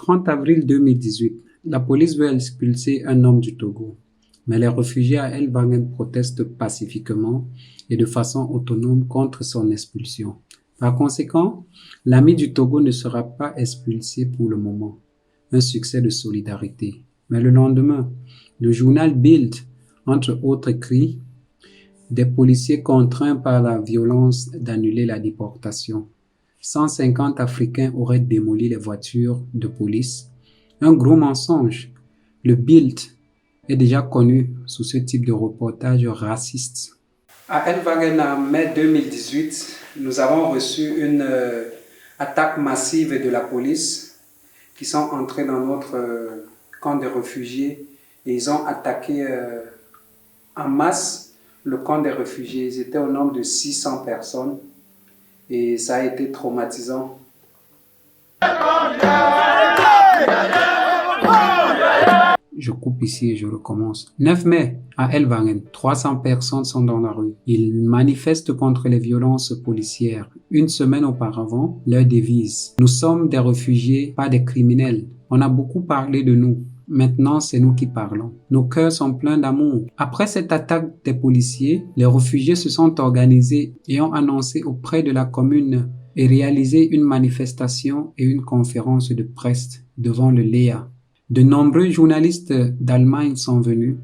30 avril 2018, la police veut expulser un homme du Togo, mais les réfugiés à Elwangen protestent pacifiquement et de façon autonome contre son expulsion. Par conséquent, l'ami du Togo ne sera pas expulsé pour le moment. Un succès de solidarité. Mais le lendemain, le journal Bild, entre autres, écrit « Des policiers contraints par la violence d'annuler la déportation. 150 Africains auraient démoli les voitures de police. Un gros mensonge. Le Bild est déjà connu sous ce type de reportage raciste. » À Elwangen, en mai 2018, nous avons reçu une attaque massive de la police qui sont entrés dans notre camp de réfugiés et ils ont attaqué en masse le camp des réfugiés. Ils étaient au nombre de 600 personnes et ça a été traumatisant. Je coupe ici et je recommence. 9 mai, à Elwangen, 300 personnes sont dans la rue. Ils manifestent contre les violences policières. Une semaine auparavant, leur devise: nous sommes des réfugiés, pas des criminels. On a beaucoup parlé de nous. Maintenant, c'est nous qui parlons. Nos cœurs sont pleins d'amour. Après cette attaque des policiers, les réfugiés se sont organisés et ont annoncé auprès de la commune et réalisé une manifestation et une conférence de presse devant le Lea. De nombreux journalistes d'Allemagne sont venus.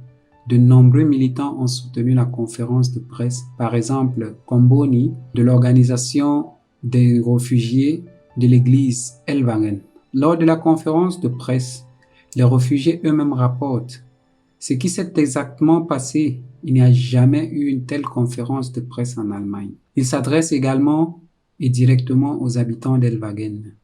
De nombreux militants ont soutenu la conférence de presse. Par exemple, Comboni, de l'organisation des réfugiés de l'église Elwangen. Lors de la conférence de presse, les réfugiés eux-mêmes rapportent ce qui s'est exactement passé. Il n'y a jamais eu une telle conférence de presse en Allemagne. Ils s'adressent également et directement aux habitants d'Elwangen.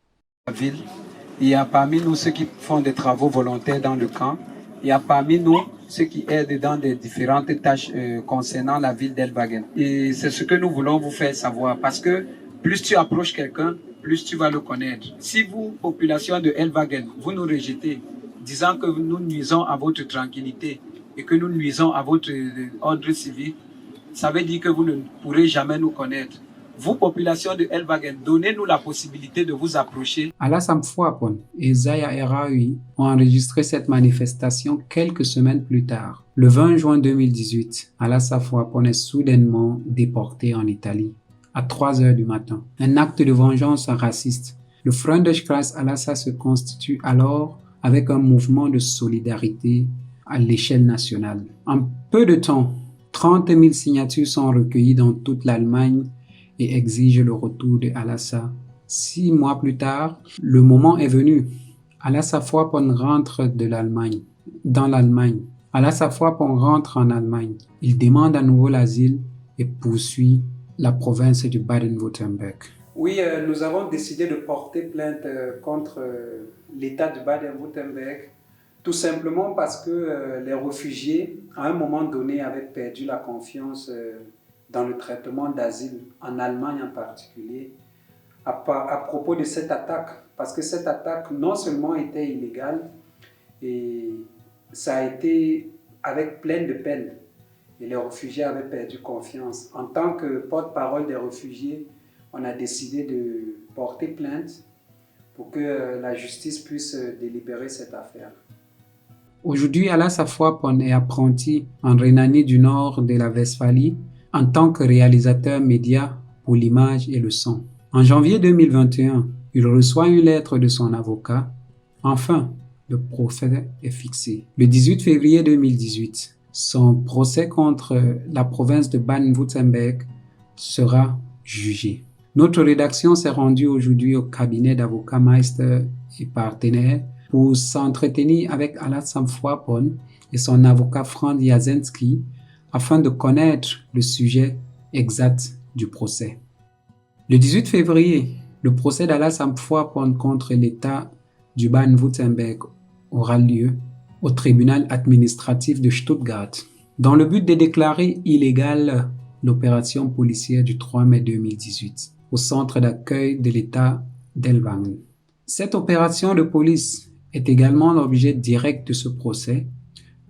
Il y a parmi nous ceux qui font des travaux volontaires dans le camp. Il y a parmi nous ceux qui aident dans des différentes tâches concernant la ville d'Elwangen. Et c'est ce que nous voulons vous faire savoir parce que plus tu approches quelqu'un, plus tu vas le connaître. Si vous, population de Elwangen, vous nous rejetez, disant que nous nuisons à votre tranquillité et que nous nuisons à votre ordre civil, ça veut dire que vous ne pourrez jamais nous connaître. Vous, population de Elwangen, donnez-nous la possibilité de vous approcher. Alassane Fouapon et Zaya Eraoui ont enregistré cette manifestation quelques semaines plus tard. Le 20 juin 2018, Alassane Fouapon est soudainement déporté en Italie à 3 heures du matin. Un acte de vengeance raciste. Le Freundeskreis Alassane se constitue alors avec un mouvement de solidarité à l'échelle nationale. En peu de temps, 30 000 signatures sont recueillies dans toute l'Allemagne et exige le retour de Alassane. 6 mois plus tard, le moment est venu. Alassane Fouapon rentre dans l'Allemagne. Alassane Fouapon rentre en Allemagne. Il demande à nouveau l'asile et poursuit la province du Baden-Württemberg. Oui, nous avons décidé de porter plainte contre l'État du Baden-Württemberg, tout simplement parce que les réfugiés, à un moment donné, avaient perdu la confiance dans le traitement d'asile, en Allemagne en particulier, à propos de cette attaque. Parce que cette attaque, non seulement était illégale, et ça a été avec plein de peine. Et les réfugiés avaient perdu confiance. En tant que porte-parole des réfugiés, on a décidé de porter plainte pour que la justice puisse délibérer cette affaire. Aujourd'hui, Alassane Fouapon est apprenti en Rhénanie du Nord de la Westphalie, en tant que réalisateur média pour l'image et le son. En janvier 2021, il reçoit une lettre de son avocat. Enfin, le procès est fixé. Le 18 février 2018, son procès contre la province de Baden-Württemberg sera jugé. Notre rédaction s'est rendue aujourd'hui au cabinet d'avocats Meister et partenaires pour s'entretenir avec Alassane Fouapon et son avocat Franz Jasenski afin de connaître le sujet exact du procès. Le 18 février, le procès d'Alassane Fouapon contre l'État du Baden-Württemberg aura lieu au tribunal administratif de Stuttgart, dans le but de déclarer illégale l'opération policière du 3 mai 2018 au centre d'accueil de l'État d'Elwangen. Cette opération de police est également l'objet direct de ce procès.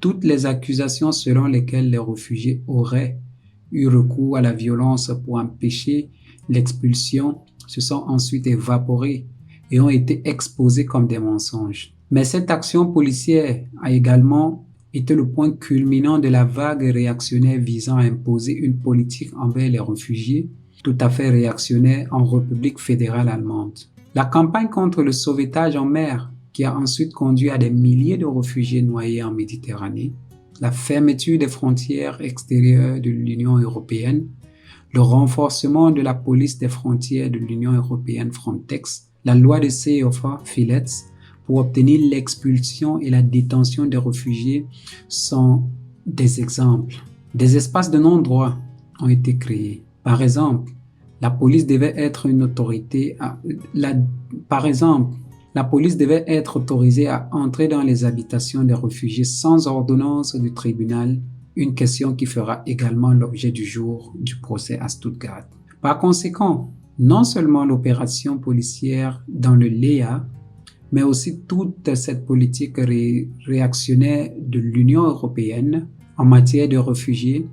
Toutes les accusations selon lesquelles les réfugiés auraient eu recours à la violence pour empêcher l'expulsion se sont ensuite évaporées et ont été exposés comme des mensonges. Mais cette action policière a également été le point culminant de la vague réactionnaire visant à imposer une politique envers les réfugiés, tout à fait réactionnaire en République fédérale allemande. La campagne contre le sauvetage en mer, qui a ensuite conduit à des milliers de réfugiés noyés en Méditerranée, la fermeture des frontières extérieures de l'Union européenne, le renforcement de la police des frontières de l'Union européenne Frontex, la loi de Seehofer Fillets pour obtenir l'expulsion et la détention des réfugiés sont des exemples. Des espaces de non-droit ont été créés. Par exemple, la police devait être autorisée à entrer dans les habitations des réfugiés sans ordonnance du tribunal, une question qui fera également l'objet du jour du procès à Stuttgart. Par conséquent, non seulement l'opération policière dans le Léa, mais aussi toute cette politique réactionnaire de l'Union européenne en matière de réfugiés,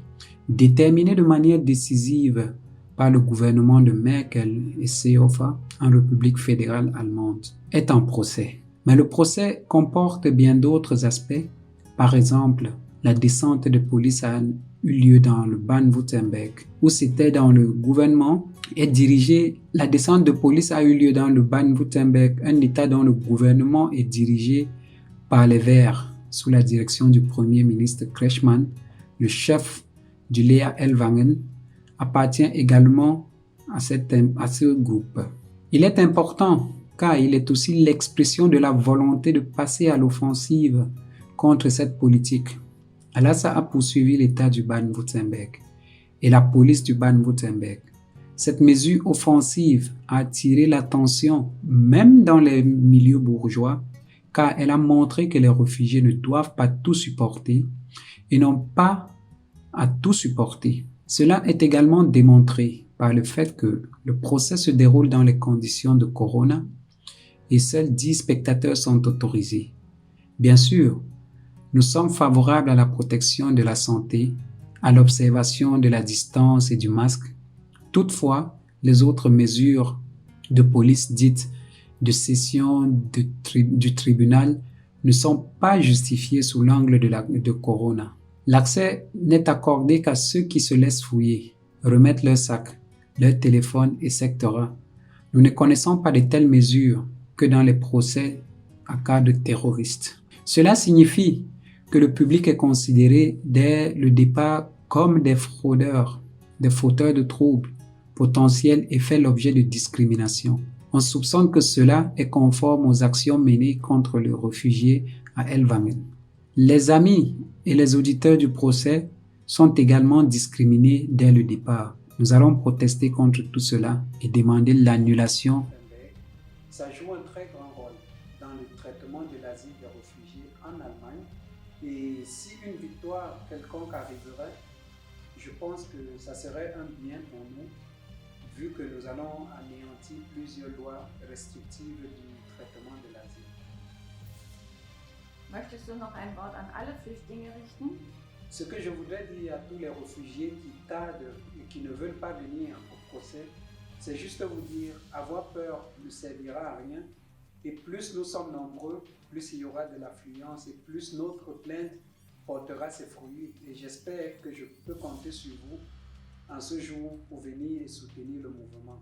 déterminée de manière décisive par le gouvernement de Merkel et Seehofer en République fédérale allemande, est en procès. Mais le procès comporte bien d'autres aspects. Par exemple, la descente de police a eu lieu dans le Baden-Württemberg, où c'était dans le gouvernement et dirigé. La descente de police a eu lieu dans le Baden-Württemberg, un État dont le gouvernement est dirigé par les Verts, sous la direction du Premier ministre Kretschmann. Le chef du Lea Ellwangen appartient également à ce groupe. Il est important car il est aussi l'expression de la volonté de passer à l'offensive contre cette politique. Al-Assad a poursuivi l'État du Baden-Württemberg et la police du Baden-Württemberg. Cette mesure offensive a attiré l'attention même dans les milieux bourgeois car elle a montré que les réfugiés ne doivent pas tout supporter et n'ont pas à tout supporter. Cela est également démontré par le fait que le procès se déroule dans les conditions de Corona et seuls 10 spectateurs sont autorisés. Bien sûr, nous sommes favorables à la protection de la santé, à l'observation de la distance et du masque. Toutefois, les autres mesures de police dites de session du tribunal ne sont pas justifiées sous l'angle de Corona. L'accès n'est accordé qu'à ceux qui se laissent fouiller, remettent leur sac, leur téléphone, etc. Nous ne connaissons pas de telles mesures que dans les procès à cas de terroristes. Cela signifie que le public est considéré dès le départ comme des fraudeurs, des fauteurs de troubles potentiels et fait l'objet de discrimination. On soupçonne que cela est conforme aux actions menées contre les réfugiés à Ellwangen. Les amis et les auditeurs du procès sont également discriminés dès le départ. Nous allons protester contre tout cela et demander l'annulation. Ça joue un très grand rôle dans le traitement de l'asile des réfugiés en Allemagne. Et si une victoire quelconque arriverait, je pense que ça serait un bien pour nous, vu que nous allons anéantir plusieurs lois restrictives du traitement de l'asile. Möchtest du noch ein Wort an alle Flüchtlinge richten? Ce que je voudrais dire à tous les réfugiés qui tardent et qui ne veulent pas venir au procès, c'est juste vous dire, avoir peur ne servira à rien. Et plus nous sommes nombreux, plus il y aura de l'affluence et plus notre plainte portera ses fruits. Et j'espère que je peux compter sur vous en ce jour pour venir et soutenir le mouvement.